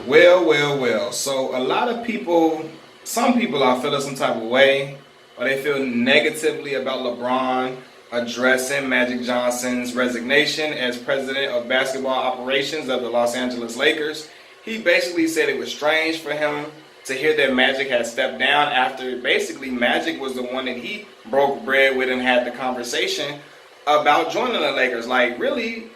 Well. So a lot of people, some people are feeling some type of way, or they feel negatively about LeBron addressing Magic Johnson's resignation as president of basketball operations of the Los Angeles Lakers. He basically said it was strange for him to hear that Magic had stepped down after basically Magic was the one that he broke bread with and had the conversation about joining the Lakers. Like, really,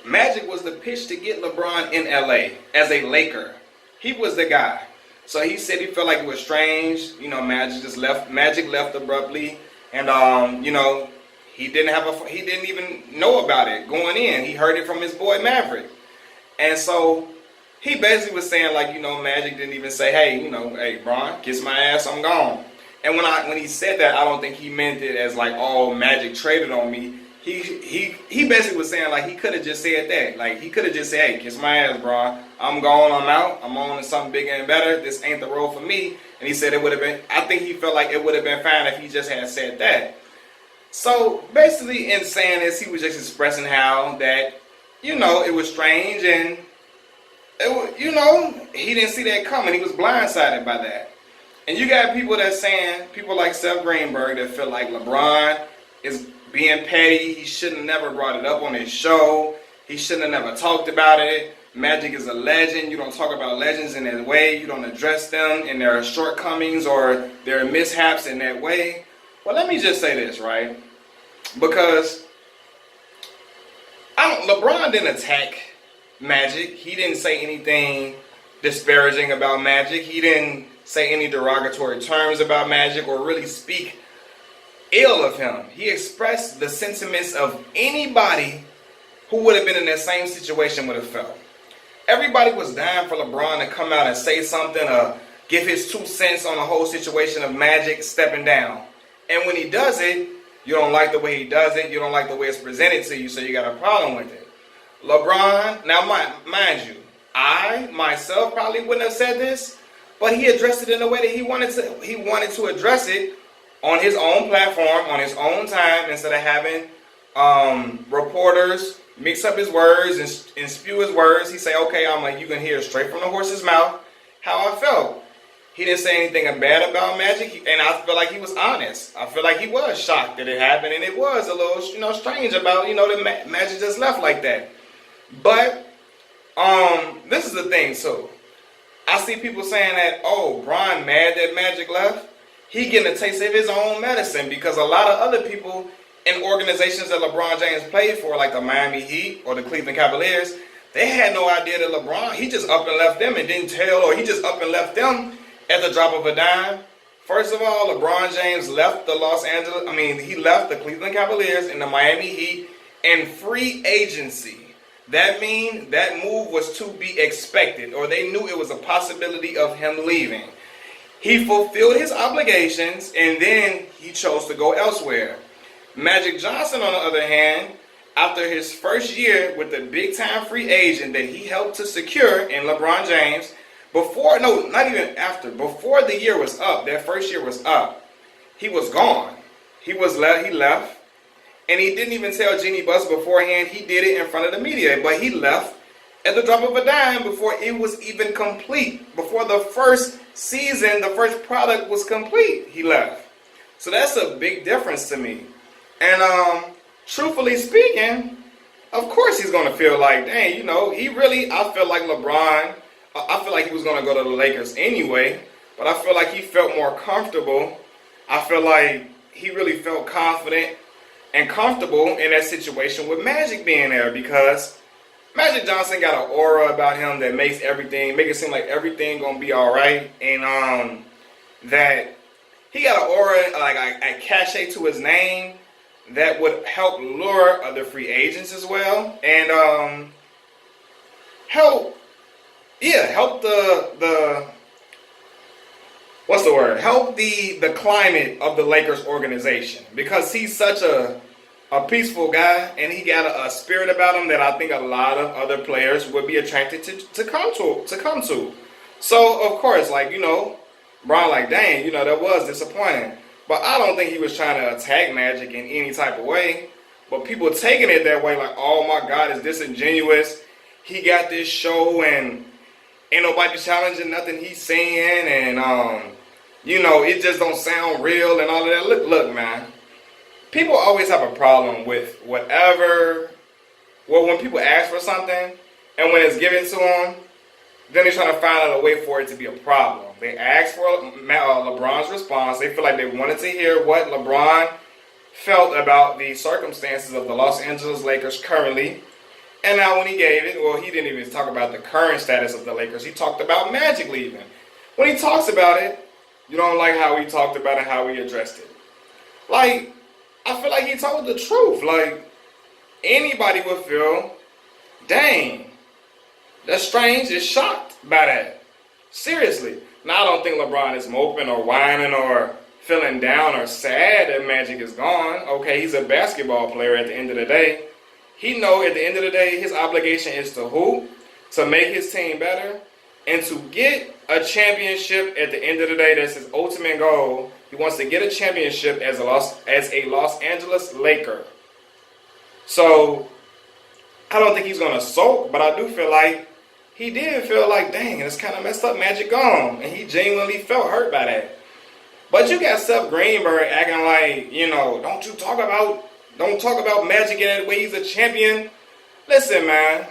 Magic was the pitch to get LeBron in LA as a Laker. He was the guy. So he said he felt like it was strange. Magic just left. Magic left abruptly, and he didn't even know about it going in. He heard it from his boy Maverick, and so he basically was saying Magic didn't even say, hey, Bron, kiss my ass, I'm gone. And when he said that, I don't think he meant it as like, oh, Magic traded on me. He basically was saying he could have just said that. He could have just said, hey, kiss my ass, bro. I'm gone, I'm out. I'm on to something bigger and better. This ain't the role for me. And he said it would have been, I think he felt like it would have been fine if he just had said that. So basically in saying this, he was just expressing how that, it was strange and, he didn't see that coming. He was blindsided by that. And you got people that saying, people like Seth Greenberg that feel like LeBron is being petty. He shouldn't have never brought it up on his show. He shouldn't have never talked about it. Magic is a legend. You don't talk about legends in that way. You don't address them and their shortcomings or their mishaps in that way. Well, let me just say this, right? Because LeBron didn't attack Magic. He didn't say anything disparaging about Magic. He didn't say any derogatory terms about Magic or really speak ill of him. He expressed the sentiments of anybody who would have been in that same situation would have felt. Everybody was dying for LeBron to come out and say something or give his 2 cents on the whole situation of Magic stepping down. And when he does it, you don't like the way he does it. You don't like the way it's presented to you, so you got a problem with it. LeBron, now mind you, I myself probably wouldn't have said this, but he addressed it in the way that he wanted to address it on his own platform, on his own time, instead of having reporters mix up his words and spew his words. He say, okay, you can hear straight from the horse's mouth how I felt. He didn't say anything bad about Magic, and I feel like he was honest. I feel like he was shocked that it happened, and it was a little, strange about, that Magic just left like that. But this is the thing, too. I see people saying that, oh, Bron mad that Magic left. He getting a taste of his own medicine because a lot of other people in organizations that LeBron James played for, like the Miami Heat or the Cleveland Cavaliers, they had no idea that LeBron, he just up and left them and didn't tell, or he just up and left them at the drop of a dime. First of all, LeBron James left he left the Cleveland Cavaliers and the Miami Heat in free agency. That means that move was to be expected, or they knew it was a possibility of him leaving. He fulfilled his obligations, and then he chose to go elsewhere. Magic Johnson, on the other hand, after his first year with the big-time free agent that he helped to secure in LeBron James, before the year was up, that first year was up, he was gone. He left. And he didn't even tell Jeannie Buss beforehand. He did it in front of the media. But he left at the drop of a dime before it was even complete. Before the first season, the first product was complete, he left. So that's a big difference to me. And truthfully speaking, of course he's going to feel like, dang, I feel like LeBron, I feel like he was going to go to the Lakers anyway. But I feel like he felt more comfortable. I feel like he really felt confident and comfortable in that situation with Magic being there, because Magic Johnson got an aura about him that make it seem like everything gonna be all right, and that he got an aura, like a cachet to his name that would help lure other free agents as well, and help the climate of the Lakers organization, because he's such a peaceful guy, and he got a spirit about him that I think a lot of other players would be attracted to come to. So of course, Bron, dang, that was disappointing. But I don't think he was trying to attack Magic in any type of way. But people taking it that way, like, oh my God, it's disingenuous. He got this show and ain't nobody challenging nothing he's saying, and it just don't sound real and all of that. Look, man. People always have a problem with whatever. Well, when people ask for something, and when it's given to them, then they're trying to find out a way for it to be a problem. They asked for LeBron's response. They feel like they wanted to hear what LeBron felt about the circumstances of the Los Angeles Lakers currently. And now when he gave it, well, he didn't even talk about the current status of the Lakers. He talked about Magic leaving. When he talks about it, you don't like how he talked about it, how he addressed it. Like, I feel like he told the truth. Like, anybody would feel, dang, that's strange, is shocked by that. Seriously. Now, I don't think LeBron is moping or whining or feeling down or sad that Magic is gone. Okay, he's a basketball player at the end of the day. He know at the end of the day, his obligation is to hoop, to make his team better, and to get a championship at the end of the day. That's his ultimate goal. He wants to get a championship as a Los Angeles Laker. So, I don't think he's going to sulk, but I do feel like he did feel like, dang, it's kind of messed up, Magic gone. And he genuinely felt hurt by that. But you got Seth Greenberg acting like, don't talk about Magic in that way he's a champion. Listen, man.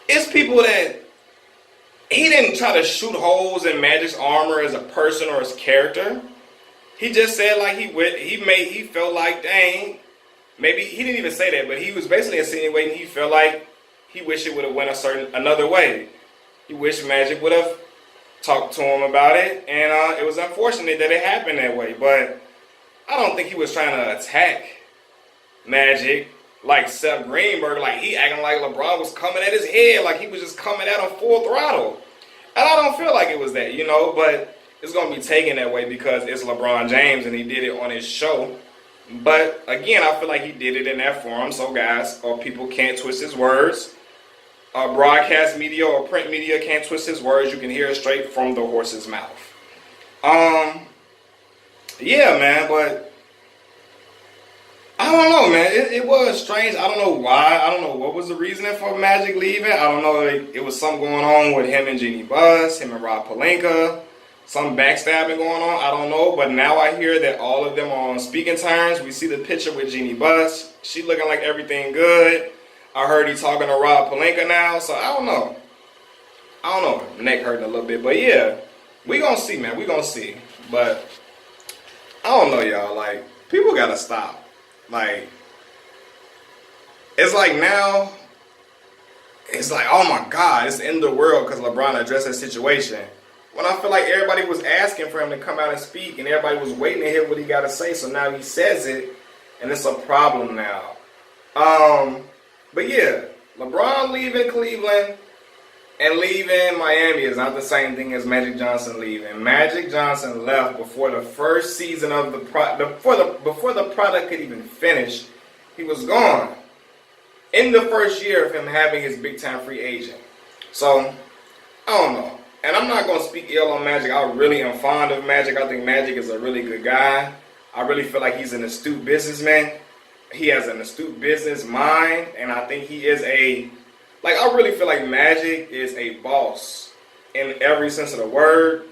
It's people that he didn't try to shoot holes in Magic's armor as a person or his character. He just said like he felt like, dang, maybe he didn't even say that, but he was basically insinuating he felt like he wished it would have went another way. He wished Magic would have talked to him about it, and it was unfortunate that it happened that way. But I don't think he was trying to attack Magic like Seth Greenberg, like he acting like LeBron was coming at his head, like he was just coming at him full throttle. And I don't feel like it was that, but it's going to be taken that way because it's LeBron James and he did it on his show. But again, I feel like he did it in that form, so guys, or people can't twist his words. Broadcast media or print media can't twist his words. You can hear it straight from the horse's mouth. Yeah, man, but I don't know, man. It was strange. I don't know why. I don't know what was the reasoning for Magic leaving. I don't know. It was something going on with him and Jeannie Buss, him and Rob Pelinka, some backstabbing going on. I don't know. But now I hear that all of them are on speaking terms. We see the picture with Jeannie Buss. She looking like everything good. I heard he talking to Rob Pelinka now. So I don't know. Neck hurting a little bit. But yeah, we gonna see, man. We gonna see. But I don't know, y'all. Like, people gotta stop. Like, it's like now, it's like, oh my God, it's the end of the world because LeBron addressed that situation. When I feel like everybody was asking for him to come out and speak and everybody was waiting to hear what he got to say, so now he says it and it's a problem now. But yeah, LeBron leaving Cleveland and leaving Miami is not the same thing as Magic Johnson leaving. Magic Johnson left before the first season of the before the product could even finish. He was gone in the first year of him having his big time free agent. So I don't know. And I'm not gonna speak ill on Magic. I really am fond of Magic. I think Magic is a really good guy. I really feel like he's an astute businessman. He has an astute business mind, and I think he is I really feel like Magic is a boss in every sense of the word.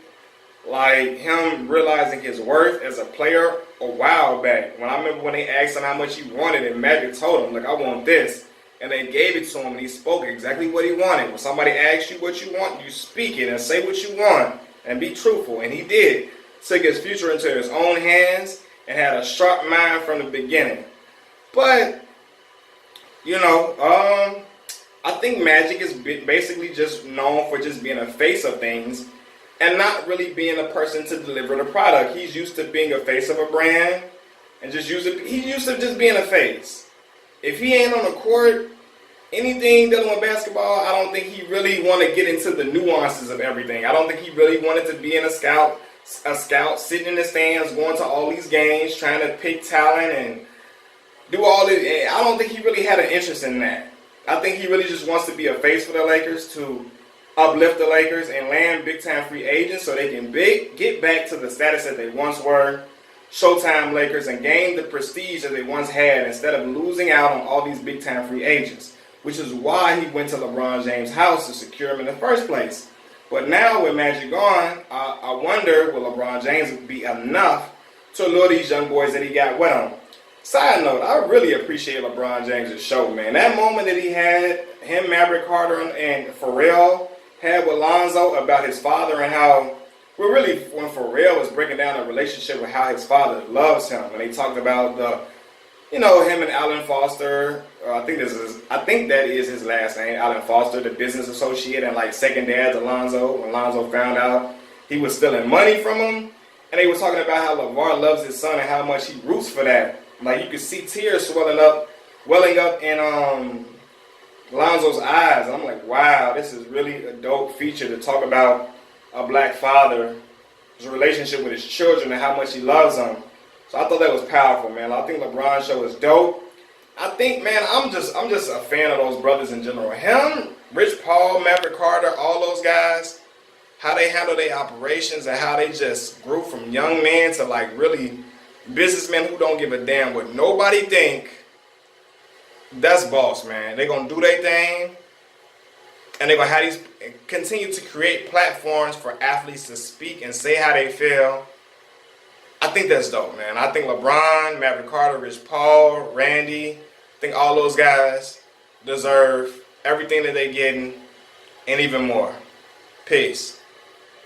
Like, him realizing his worth as a player a while back. When I remember when they asked him how much he wanted, and Magic told him, like, I want this. And they gave it to him, and he spoke exactly what he wanted. When somebody asks you what you want, you speak it and say what you want and be truthful. And he did. Took his future into his own hands and had a sharp mind from the beginning. But, I think Magic is basically just known for just being a face of things and not really being a person to deliver the product. He's used to being a face of a brand and he's used to just being a face. If he ain't on the court, anything dealing with basketball, I don't think he really want to get into the nuances of everything. I don't think he really wanted to be a scout sitting in the stands, going to all these games, trying to pick talent and do all this. I don't think he really had an interest in that. I think he really just wants to be a face for the Lakers, to uplift the Lakers and land big-time free agents so they can get back to the status that they once were, Showtime Lakers, and gain the prestige that they once had instead of losing out on all these big-time free agents. which is why he went to LeBron James' house to secure him in the first place. But now with Magic gone, I wonder will LeBron James be enough to lure these young boys that he got with him. Side note, I really appreciate LeBron James' show, man. That moment that he had, him, Maverick Carter, and Pharrell had with Lonzo about his father and how, well, really, when Pharrell was breaking down the relationship with how his father loves him, and they talked about him and Alan Foster. I think that is his last name, Alan Foster, the business associate and like second dad to Lonzo. When Lonzo found out he was stealing money from him, and they were talking about how LeVar loves his son and how much he roots for that. Like you could see tears welling up in Lonzo's eyes. And I'm like, wow, this is really a dope feature to talk about a black father, his relationship with his children and how much he loves them. So I thought that was powerful, man. I think LeBron's show is dope. I think, man, I'm just a fan of those brothers in general. Him, Rich Paul, Maverick Carter, all those guys, how they handle their operations and how they just grew from young men to like really businessmen who don't give a damn what nobody think. That's boss, man. They're gonna do their thing, and they're gonna have these continue to create platforms for athletes to speak and say how they feel. I think that's dope, man. I think LeBron, Maverick Carter, Rich Paul, Randy, I think all those guys deserve everything that they're getting and even more. Peace.